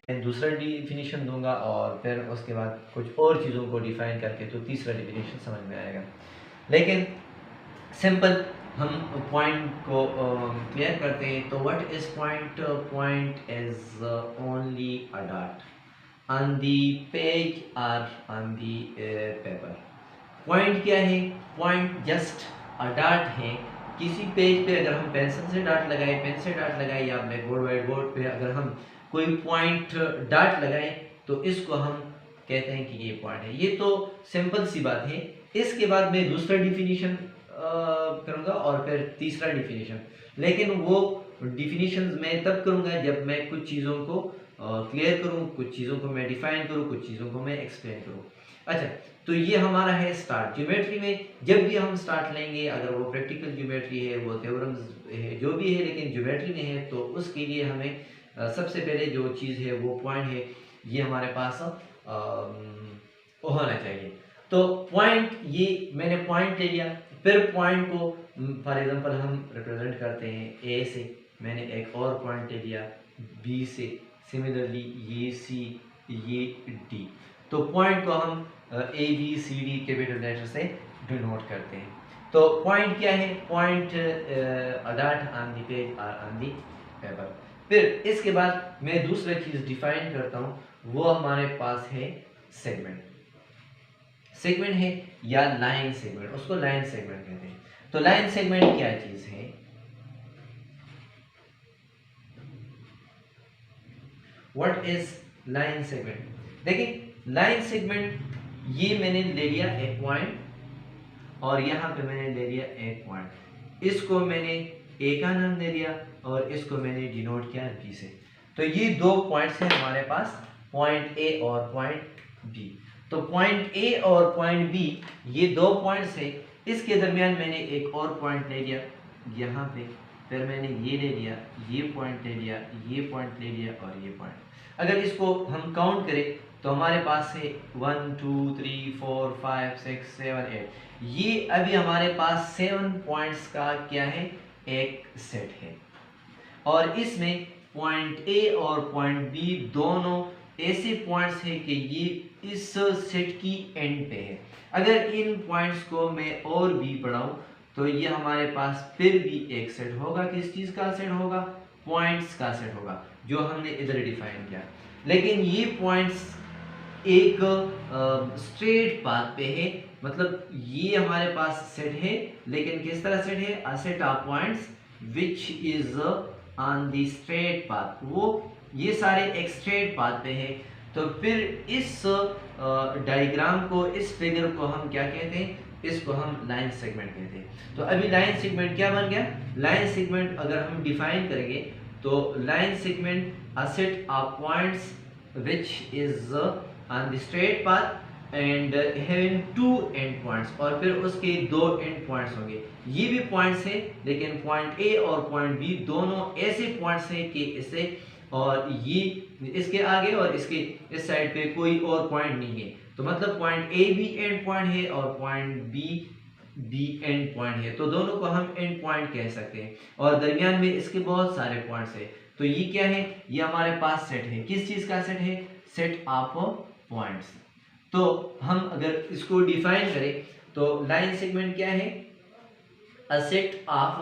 मैं दूसरा डिफिनीशन दूंगा और फिर उसके बाद कुछ और चीज़ों को डिफाइन करके तो तीसरा डिफिनीशन समझ में आएगा। लेकिन सिंपल हम पॉइंट को क्लियर करते हैं। तो what is point? Point is only a dot on the page और ऑन दी पेपर। पॉइंट क्या है? पॉइंट जस्ट अ डॉट है। किसी पेज पे अगर हम पेंसिल से डॉट लगाए, पेन से डॉट लगाए, या ब्लैक बोर्ड वाइट बोर्ड पे अगर हम कोई पॉइंट डॉट लगाए तो इसको हम कहते हैं कि ये पॉइंट है। ये तो सिंपल सी बात है। इसके बाद मैं दूसरा डिफिनीशन करूंगा और फिर तीसरा डिफिनीशन। लेकिन वो डिफिनीशंस मैं तब करूंगा जब मैं कुछ चीज़ों को क्लियर करूं, कुछ चीज़ों को मैं डिफाइन करूं, कुछ चीज़ों को मैं एक्सप्लेन करूं। अच्छा, तो ये हमारा है स्टार्ट। ज्योमेट्री में जब भी हम स्टार्ट लेंगे, अगर वो प्रैक्टिकल ज्योमेट्री है, वो थ्योरम्स है, जो भी है, लेकिन ज्योमेट्री में है तो उसके लिए हमें सबसे पहले जो चीज़ है वो पॉइंट है, ये हमारे पास होना चाहिए। तो पॉइंट, ये मैंने पॉइंट ले लिया। फिर पॉइंट को फॉर एग्जांपल हम रिप्रेजेंट करते हैं ए से, मैंने एक और पॉइंट ले लिया बी से, सिमिलरली ये सी, ये डी। तो पॉइंट को हम A B C D capital letter से डिनोट करते हैं। तो पॉइंट क्या है? Point dot on the page और ऑन द पेपर। फिर इसके बाद मैं दूसरा चीज डिफाइन करता हूँ, वो हमारे पास है सेगमेंट। सेगमेंट है या लाइन सेगमेंट, उसको लाइन सेगमेंट कहते हैं। तो लाइन सेगमेंट क्या चीज है? What is line segment? देखिए, लाइन सेगमेंट, ये मैंने ले लिया एक पॉइंट और यहां पे मैंने ले लिया एक पॉइंट। इसको मैंने ए का नाम दे दिया और इसको मैंने डिनोट किया बी से। तो ये दो पॉइंट्स हैं हमारे पास, पॉइंट ए और पॉइंट बी। तो पॉइंट ए और पॉइंट बी, ये दो पॉइंट्स है। इसके दरमियान मैंने एक और पॉइंट ले लिया यहाँ पे, फिर मैंने ये ले लिया, ये पॉइंट ले लिया, ये पॉइंट ले लिया और ये पॉइंट। अगर इसको हम काउंट करें तो हमारे पास है 1 2 3 4 5 6 7 8। ये अभी हमारे पास 7 पॉइंट्स का क्या है? एक सेट है। और इसमें पॉइंट ए और पॉइंट बी दोनों ऐसे पॉइंट्स हैं कि ये इस सेट की एंड पे है। अगर इन पॉइंट्स को मैं और भी बढ़ाऊं तो ये हमारे पास फिर भी एक सेट होगा। किस चीज का सेट होगा? पॉइंट्स का सेट होगा, जो हमने इधर डिफाइन किया। लेकिन ये पॉइंट्स एक स्ट्रेट पाथ पे है, मतलब ये हमारे पास सेट है, लेकिन किस तरह सेट है? A set of points which is on the straight path. वो ये सारे एक स्ट्रेट पाथ पे है। तो फिर इस डायग्राम को, इस फिगर को हम क्या कहते हैं? इसको हम लाइन सेगमेंट कहते हैं। तो अभी लाइन सेगमेंट क्या बन गया? लाइन सेगमेंट अगर हम डिफाइन करेंगे तो line segment a set of points which is on the straight path and having two end points, और फिर उसके दो end points होंगे। ये भी points है, लेकिन point A और point B दोनों ऐसे points हैं कि इसे और ये इसके आगे और इसके इस साइड पे कोई और point नहीं है। तो मतलब point A भी end point है और point B भी एंड पॉइंट है। तो दोनों को हम एंड पॉइंट कह सकते हैं और दरमियान में इसके बहुत सारे पॉइंट्स है। तो ये क्या है? ये हमारे पास सेट है। किस चीज का सेट है? Set of points. तो हम अगर इसको डिफाइन करें तो लाइन सेगमेंट क्या है? A set of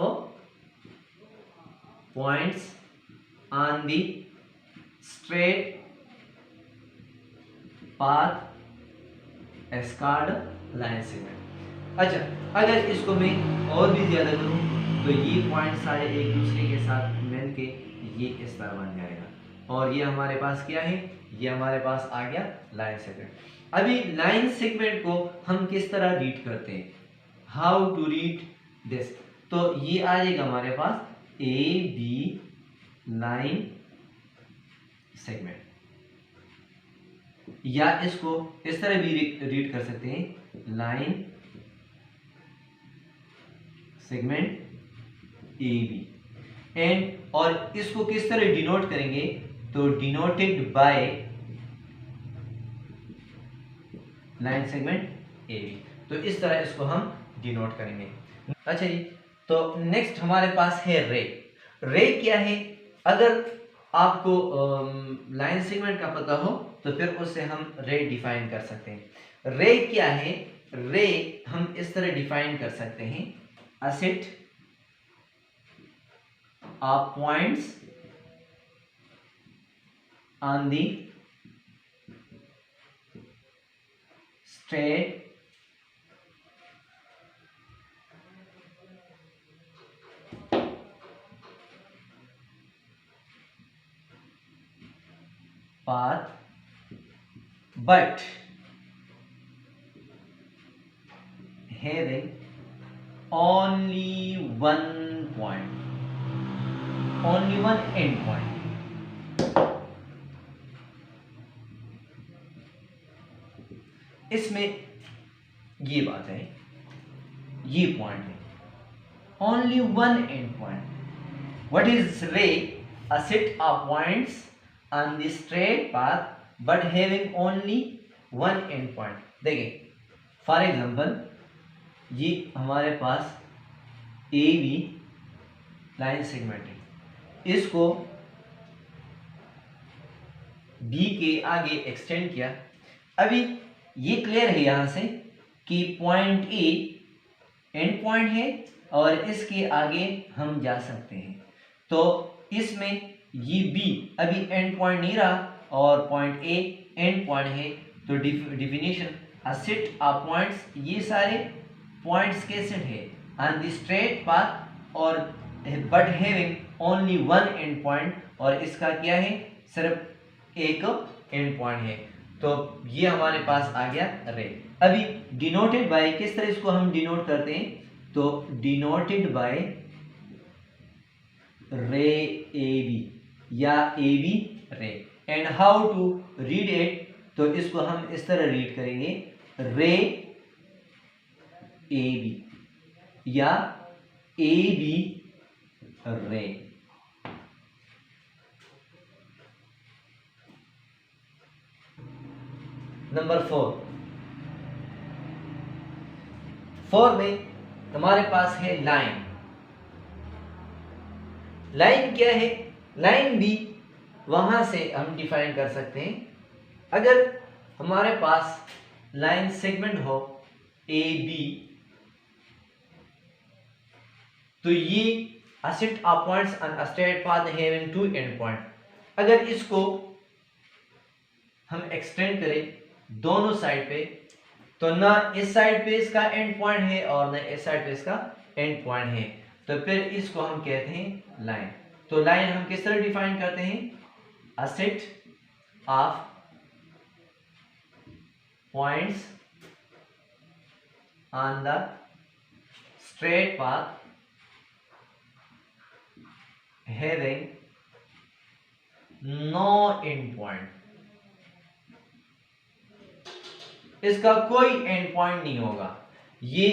points on the straight path as called line segment. अच्छा, अगर इसको मैं और भी ज्यादा करूं तो ये पॉइंट सारे एक दूसरे के साथ मिलके ये इस तरह बन जाएगा और ये हमारे पास क्या है? ये हमारे पास आ गया लाइन सेगमेंट। अभी लाइन सेगमेंट को हम किस तरह रीड करते हैं? How to read this? तो ये आ जाएगा हमारे पास ए बी लाइन सेगमेंट, या इसको इस तरह भी रीड कर सकते हैं, line segment A B. And और इसको किस तरह डिनोट करेंगे? तो denoted by line segment A B. तो इस तरह इसको हम डिनोट करेंगे। अच्छा जी, तो नेक्स्ट हमारे पास है रे। रे क्या है? अगर आपको लाइन सेगमेंट का पता हो तो फिर उससे हम रे डिफाइन कर सकते हैं। रे क्या है? रे हम इस तरह डिफाइन कर सकते हैं, अ set of points on the straight path but having only one point, only one end point. इसमें ये बात है, ये पॉइंट है, only one end point. What is ray? A set of points on the straight path but having only one end point. देखिए for example ये हमारे पास ए बी लाइन सेगमेंट है, इसको बी के आगे एक्सटेंड किया। अभी ये क्लियर है यहां से कि पॉइंट ए एंड पॉइंट है और इसके आगे हम जा सकते हैं। तो इसमें ये बी अभी एंड पॉइंट नहीं रहा और पॉइंट ए एंड पॉइंट है, तो definition a set of points, ये सारे पॉइंट्स के सेट है ऑन द स्ट्रेट पाथ और but having only one and point, और इसका क्या है? सिर्फ एक एंड पॉइंट है। तो ये हमारे पास आ गया रे। अभी डिनोटेड बाय, किस तरह इसको हम डिनोट करते हैं? तो डिनोटेड बाय रे ए बी या A B ray. And how to read it? तो इसको हम इस तरह रीड करेंगे, रे ए बी या ए बी रे। नंबर 4 में हमारे पास है लाइन। लाइन क्या है? लाइन भी वहां से हम डिफाइन कर सकते हैं। अगर हमारे पास लाइन सेगमेंट हो ए बी, तो ये a set of points on a straight path having two end point। अगर इसको हम एक्सटेंड करें दोनों साइड पे, तो ना इस साइड पे इसका एंड पॉइंट है और ना इस साइड पे इसका एंड पॉइंट है, तो फिर इसको हम कहते हैं लाइन। तो लाइन हम किस तरह डिफाइन करते हैं? a set of points on the straight path having no end point। इसका कोई एंड पॉइंट नहीं होगा, ये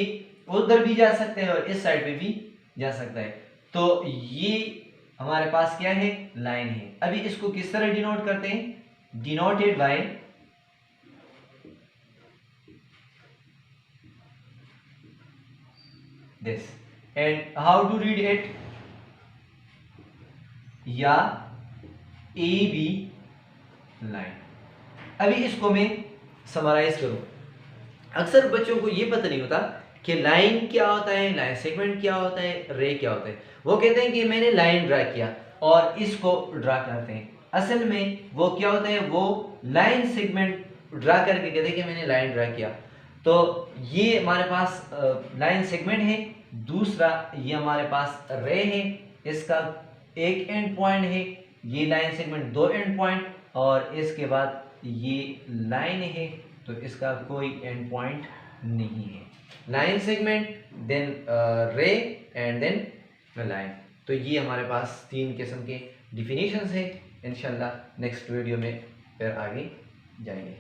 उधर भी जा सकते हैं और इस साइड पे भी जा सकता है। तो ये हमारे पास क्या है? लाइन है। अभी इसको किस तरह डिनोट करते हैं? Denoted by this. And how to read it? या ए बी लाइन। अभी इसको मैं समराइज करूं। अक्सर बच्चों को ये पता नहीं होता कि लाइन क्या होता है, लाइन सेगमेंट क्या होता है, रे क्या होता है। वो कहते हैं कि मैंने लाइन ड्रा किया और इसको ड्रा करते हैं। असल में वो क्या होता है? वो लाइन सेगमेंट ड्रा करके कहते हैं कि मैंने लाइन ड्रा किया। तो ये हमारे पास लाइन सेगमेंट है, दूसरा ये हमारे पास रे है, इसका एक एंड पॉइंट है, ये लाइन सेगमेंट दो एंड पॉइंट, और इसके बाद ये लाइन है, तो इसका कोई एंड पॉइंट नहीं है। लाइन सेगमेंट, देन रे एंड देन लाइन। तो ये हमारे पास 3 किस्म के डिफिनेशंस हैं। इंशाल्लाह नेक्स्ट वीडियो में फिर आगे जाएंगे।